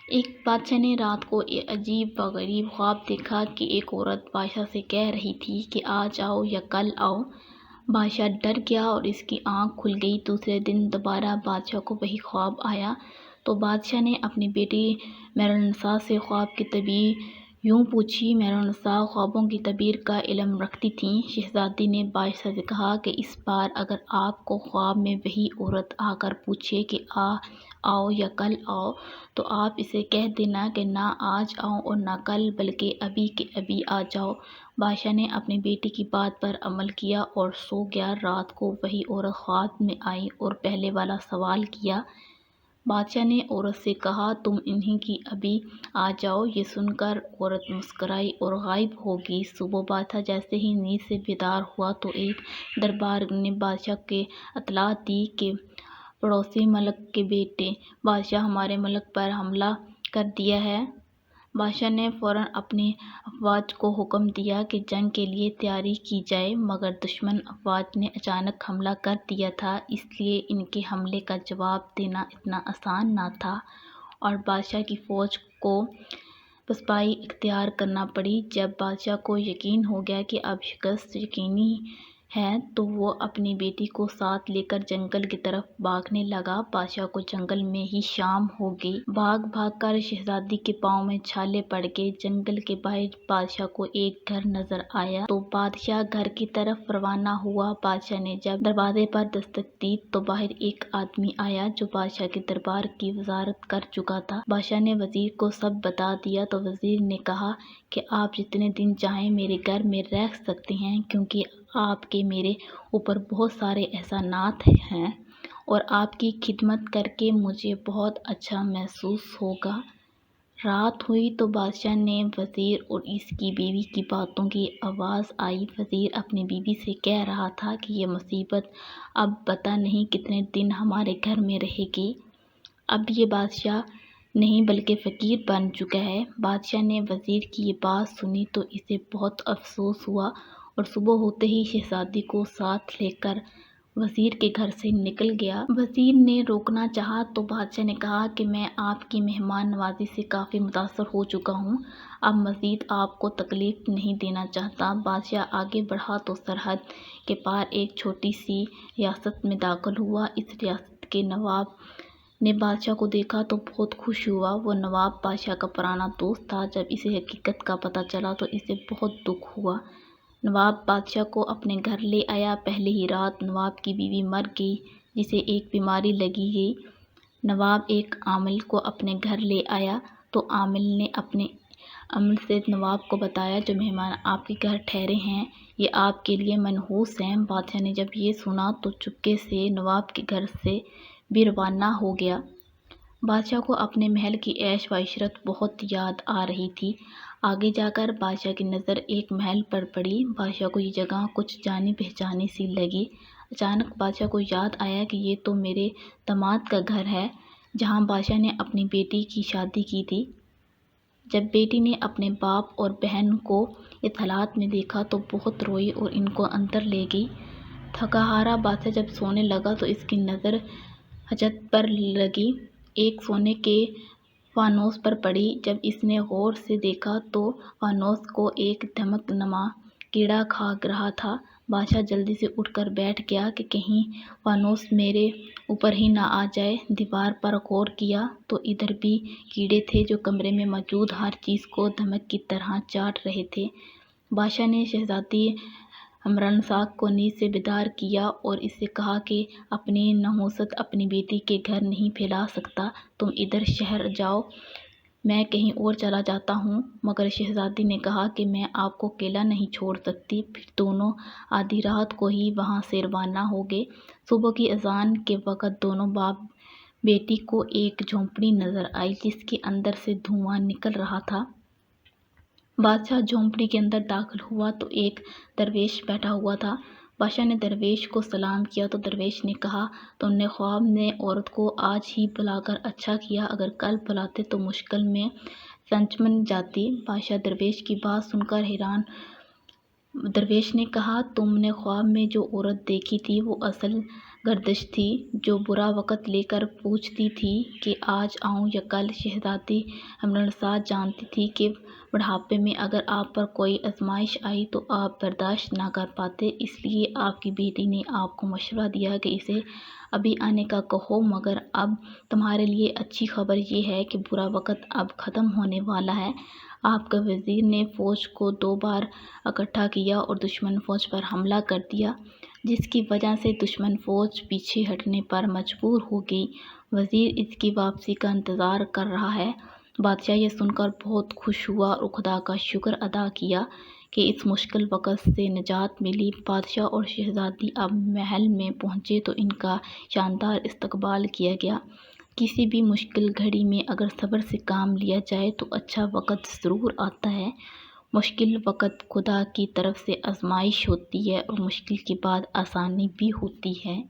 ایک بادشاہ نے رات کو ایک عجیب و غریب خواب دیکھا کہ ایک عورت بادشاہ سے کہہ رہی تھی کہ آج آؤ یا کل آؤ۔ بادشاہ ڈر گیا اور اس کی آنکھ کھل گئی۔ دوسرے دن دوبارہ بادشاہ کو وہی خواب آیا تو بادشاہ نے اپنی بیٹی مہرالنساء سے خواب کی تعبیر یوں پوچھی۔ مہرالنساء خوابوں کی تعبیر کا علم رکھتی تھیں۔ شہزادی نے بادشاہ سے کہا کہ اس بار اگر آپ کو خواب میں وہی عورت آ کر پوچھے کہ آؤ یا کل آؤ تو آپ اسے کہہ دینا کہ نہ آج آؤ اور نہ کل، بلکہ ابھی کے ابھی آ جاؤ۔ بادشاہ نے اپنی بیٹی کی بات پر عمل کیا اور سو گیا۔ رات کو وہی عورت خواب میں آئی اور پہلے والا سوال کیا۔ بادشاہ نے عورت سے کہا تم انہیں کی ابھی آ جاؤ۔ یہ سن کر عورت مسکرائی اور غائب ہو گئی۔ صبح بادشاہ جیسے ہی نیند سے بیدار ہوا تو ایک دربار نے بادشاہ کو اطلاع دی کہ پڑوسی ملک کے بیٹے بادشاہ ہمارے ملک پر حملہ کر دیا ہے۔ بادشاہ نے فوراً اپنی افواج کو حکم دیا کہ جنگ کے لیے تیاری کی جائے، مگر دشمن افواج نے اچانک حملہ کر دیا تھا، اس لیے ان کے حملے کا جواب دینا اتنا آسان نہ تھا اور بادشاہ کی فوج کو پسپائی اختیار کرنا پڑی۔ جب بادشاہ کو یقین ہو گیا کہ اب شکست یقینی ہے تو وہ اپنی بیٹی کو ساتھ لے کر جنگل کی طرف بھاگنے لگا۔ بادشاہ کو جنگل میں ہی شام ہو گئی۔ بھاگ بھاگ کر شہزادی کے پاؤں میں چھالے پڑ گئے۔ جنگل کے باہر بادشاہ کو ایک گھر نظر آیا تو بادشاہ گھر کی طرف روانہ ہوا۔ بادشاہ نے جب دروازے پر دستک دی تو باہر ایک آدمی آیا جو بادشاہ کے دربار کی وزارت کر چکا تھا۔ بادشاہ نے وزیر کو سب بتا دیا تو وزیر نے کہا کہ آپ جتنے دن چاہیں میرے گھر میں رہ سکتے ہیں، کیونکہ آپ کے میرے اوپر بہت سارے احسانات ہیں اور آپ کی خدمت کر کے مجھے بہت اچھا محسوس ہوگا۔ رات ہوئی تو بادشاہ نے وزیر اور اس کی بیوی کی باتوں کی آواز آئی۔ وزیر اپنی بیوی سے کہہ رہا تھا کہ یہ مصیبت اب پتہ نہیں کتنے دن ہمارے گھر میں رہے گی۔ اب یہ بادشاہ نہیں بلکہ فقیر بن چکا ہے۔ بادشاہ نے وزیر کی یہ بات سنی تو اسے بہت افسوس ہوا اور صبح ہوتے ہی شہزادی کو ساتھ لے کر وزیر کے گھر سے نکل گیا۔ وزیر نے روکنا چاہا تو بادشاہ نے کہا کہ میں آپ کی مہمان نوازی سے کافی متاثر ہو چکا ہوں، اب مزید آپ کو تکلیف نہیں دینا چاہتا۔ بادشاہ آگے بڑھا تو سرحد کے پار ایک چھوٹی سی ریاست میں داخل ہوا۔ اس ریاست کے نواب نے بادشاہ کو دیکھا تو بہت خوش ہوا۔ وہ نواب بادشاہ کا پرانا دوست تھا۔ جب اسے حقیقت کا پتہ چلا تو اسے بہت دکھ ہوا۔ نواب بادشاہ کو اپنے گھر لے آیا۔ پہلی ہی رات نواب کی بیوی مر گئی جسے ایک بیماری لگی گئی۔ نواب ایک عامل کو اپنے گھر لے آیا تو عامل نے اپنے عمل سے نواب کو بتایا جو مہمان آپ کے گھر ٹھہرے ہیں یہ آپ کے لیے منحوس ہیں۔ بادشاہ نے جب یہ سنا تو چپکے سے نواب کے گھر سے بھی روانہ ہو گیا۔ بادشاہ کو اپنے محل کی عیش و عشرت بہت یاد آ رہی تھی۔ آگے جا کر بادشاہ کی نظر ایک محل پر پڑی۔ بادشاہ کو یہ جگہ کچھ جانی پہچانی سی لگی۔ اچانک بادشاہ کو یاد آیا کہ یہ تو میرے داماد کا گھر ہے جہاں بادشاہ نے اپنی بیٹی کی شادی کی تھی۔ جب بیٹی نے اپنے باپ اور بہن کو اس حالت میں دیکھا تو بہت روئی اور ان کو اندر لے گئی۔ تھکا ہارا بادشاہ جب سونے لگا تو اس کی نظر حجت پر لگی، ایک سونے کے فانوس پر پڑی۔ جب اس نے غور سے دیکھا تو فانوس کو ایک دمک نما کیڑا کھا رہا تھا۔ بادشاہ جلدی سے اٹھ کر بیٹھ گیا کہ کہیں فانوس میرے اوپر ہی نہ آ جائے۔ دیوار پر غور کیا تو ادھر بھی کیڑے تھے جو کمرے میں موجود ہر چیز کو دمک کی طرح چاٹ رہے تھے۔ بادشاہ نے شہزادی مہرالنساء کو نیند سے بیدار کیا اور اس سے کہا کہ اپنی نحوست اپنی بیٹی کے گھر نہیں پھیلا سکتا، تم ادھر شہر جاؤ، میں کہیں اور چلا جاتا ہوں۔ مگر شہزادی نے کہا کہ میں آپ کو اکیلا نہیں چھوڑ سکتی۔ پھر دونوں آدھی رات کو ہی وہاں سے روانہ ہو گئے۔ صبح کی اذان کے وقت دونوں باپ بیٹی کو ایک جھونپڑی نظر آئی جس کے اندر سے دھواں نکل رہا تھا۔ بادشاہ جھونپڑی کے اندر داخل ہوا تو ایک درویش بیٹھا ہوا تھا۔ بادشاہ نے درویش کو سلام کیا تو درویش نے کہا تم نے خواب میں عورت کو آج ہی بلا کر اچھا کیا، اگر کل بلاتے تو مشکل میں سنجمن جاتی۔ بادشاہ درویش کی بات سن کر حیران درویش نے کہا، تم نے خواب میں جو عورت دیکھی تھی وہ اصل گردش تھی، جو برا وقت لے کر پوچھتی تھی کہ آج آؤں یا کل۔ شہزادی ہمرنساد جانتی تھی کہ بڑھاپے میں اگر آپ پر کوئی آزمائش آئی تو آپ برداشت نہ کر پاتے، اس لیے آپ کی بیٹی نے آپ کو مشورہ دیا کہ اسے ابھی آنے کا کہو، مگر اب تمہارے لیے اچھی خبر یہ ہے کہ برا وقت اب ختم ہونے والا ہے۔ آپ کے وزیر نے فوج کو 2 بار اکٹھا کیا اور دشمن فوج پر حملہ کر دیا، جس کی وجہ سے دشمن فوج پیچھے ہٹنے پر مجبور ہو گئی۔ وزیر اس کی واپسی کا انتظار کر رہا ہے۔ بادشاہ یہ سن کر بہت خوش ہوا اور خدا کا شکر ادا کیا کہ اس مشکل وقت سے نجات ملی۔ بادشاہ اور شہزادی اب محل میں پہنچے تو ان کا شاندار استقبال کیا گیا۔ کسی بھی مشکل گھڑی میں اگر صبر سے کام لیا جائے تو اچھا وقت ضرور آتا ہے۔ مشکل وقت خدا کی طرف سے آزمائش ہوتی ہے اور مشکل کے بعد آسانی بھی ہوتی ہے۔